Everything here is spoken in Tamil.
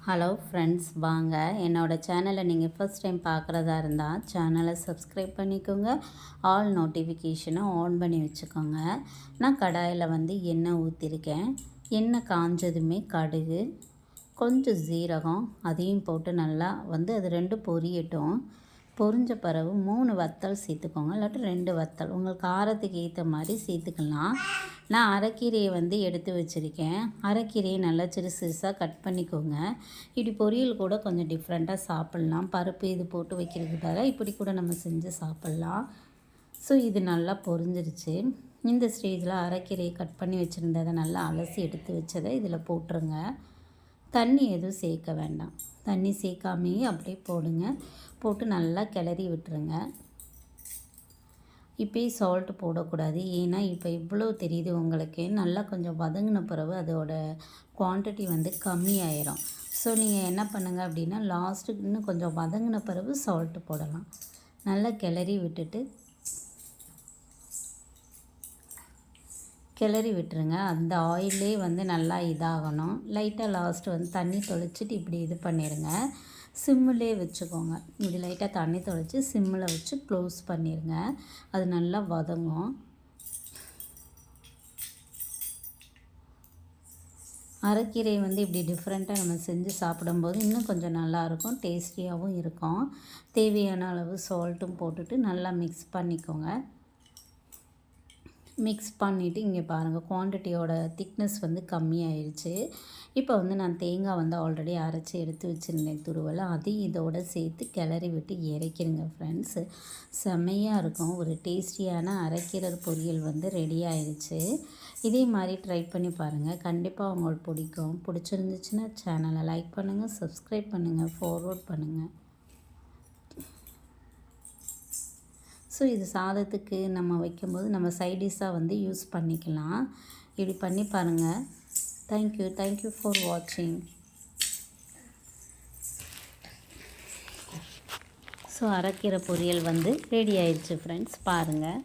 ஹலோ ஃப்ரெண்ட்ஸ், வாங்க என்னோடய சேனலை நீங்கள் ஃபஸ்ட் டைம் பார்க்குறதா இருந்தால் சேனலை சப்ஸ்கிரைப் பண்ணிக்கோங்க. ஆல் நோட்டிஃபிகேஷனை ஆன் பண்ணி வச்சுக்கோங்க. நான் கடாயில் எண்ணெய் ஊற்றிருக்கேன். எண்ணெய் காஞ்சதுமே கடுகு, கொஞ்சம் சீரகம் அதையும் போட்டு நல்லா அது ரெண்டும் பொரியட்டும். பொரிஞ்ச பிறகு 3 வத்தல் சேர்த்துக்கோங்க, இல்லாட்டி 2 வத்தல் உங்களுக்கு காரத்துக்கு ஏற்ற மாதிரி சேர்த்துக்கலாம். நான் அரைக்கீரையை எடுத்து வச்சுருக்கேன். அரைக்கீரையை நல்லா சிறுசு சிறுசாக கட் பண்ணிக்கோங்க. இப்படி பொரியல் கூட கொஞ்சம் டிஃப்ரெண்ட்டாக சாப்பிட்லாம். பருப்பு இது போட்டு வைக்கிறதுக்கு பதிலாக இப்படி கூட நம்ம செஞ்சு சாப்பிட்லாம். ஸோ இது நல்லா பொரிஞ்சிருச்சு. இந்த ஸ்டேஜில் அரைக்கீரையை கட் பண்ணி வச்சுருந்ததை நல்லா அலசி எடுத்து வச்சதை இதில் போட்டுருங்க. தண்ணி எதுவும் சேர்க்க வேண்டாம். தண்ணி சேர்க்காமையே அப்படியே போடுங்க. போட்டு நல்லா கிளறி விட்டுருங்க. இப்போயே சால்ட்டு போடக்கூடாது, ஏன்னா இப்போ இவ்வளோ தெரியுது உங்களுக்கு. நல்லா கொஞ்சம் வதங்கின பிறகு அதோட குவான்டிட்டி கம்மியாயிரும். ஸோ நீங்கள் என்ன பண்ணுங்கள் அப்படின்னா, லாஸ்ட்டுக்கு இன்னும் கொஞ்சம் வதங்கின பிறகு சால்ட்டு போடலாம். நல்லா கிளறி விட்டுருங்க. அந்த ஆயிலே நல்லா இதாகணும். லைட்டாக லாஸ்ட்டு தண்ணி தொளிச்சிட்டு இப்படி இது பண்ணிடுங்க. சிம்மிலே வச்சுக்கோங்க. இப்படி லைட்டாக தண்ணி தொளிச்சு சிம்மில் வச்சு க்ளோஸ் பண்ணிடுங்க. அது நல்லா வதங்கும். அரைக்கீரை இப்படி டிஃப்ரெண்ட்டாக நம்ம செஞ்சு சாப்பிடும்போது இன்னும் கொஞ்சம் நல்லாயிருக்கும், டேஸ்டியாகவும் இருக்கும். தேவையான அளவு சால்ட்டும் போட்டுட்டு நல்லா மிக்ஸ் பண்ணிக்கோங்க. மிக்ஸ் பண்ணிவிட்டு இங்கே பாருங்கள், குவான்டிட்டியோட திக்னஸ் கம்மியாயிடுச்சு. இப்போ நான் தேங்காய் ஆல்ரெடி அரைச்சி எடுத்து வச்சுருந்தேன் துருவலை, அதையும் இதோடு சேர்த்து கிளறி விட்டு இறக்கிடுங்க ஃப்ரெண்ட்ஸு. செம்மையாக இருக்கும். ஒரு டேஸ்டியான அரைக்கீரை பொரியல் ரெடி ஆயிடுச்சு. இதே மாதிரி ட்ரை பண்ணி பாருங்கள், கண்டிப்பாக உங்களுக்கு பிடிக்கும். பிடிச்சிருந்துச்சுன்னா சேனலை லைக் பண்ணுங்கள், சப்ஸ்கிரைப் பண்ணுங்கள், ஃபார்வர்ட் பண்ணுங்கள். ஸோ இது சாதத்துக்கு நம்ம வைக்கும்போது நம்ம சைடிஷ்ஷாக யூஸ் பண்ணிக்கலாம். இப்படி பண்ணி பாருங்கள். தேங்க்யூ ஃபார் வாட்சிங். ஸோ அரைக்கீரை பொரியல் ரெடி ஆயிடுச்சு ஃப்ரெண்ட்ஸ், பாருங்கள்.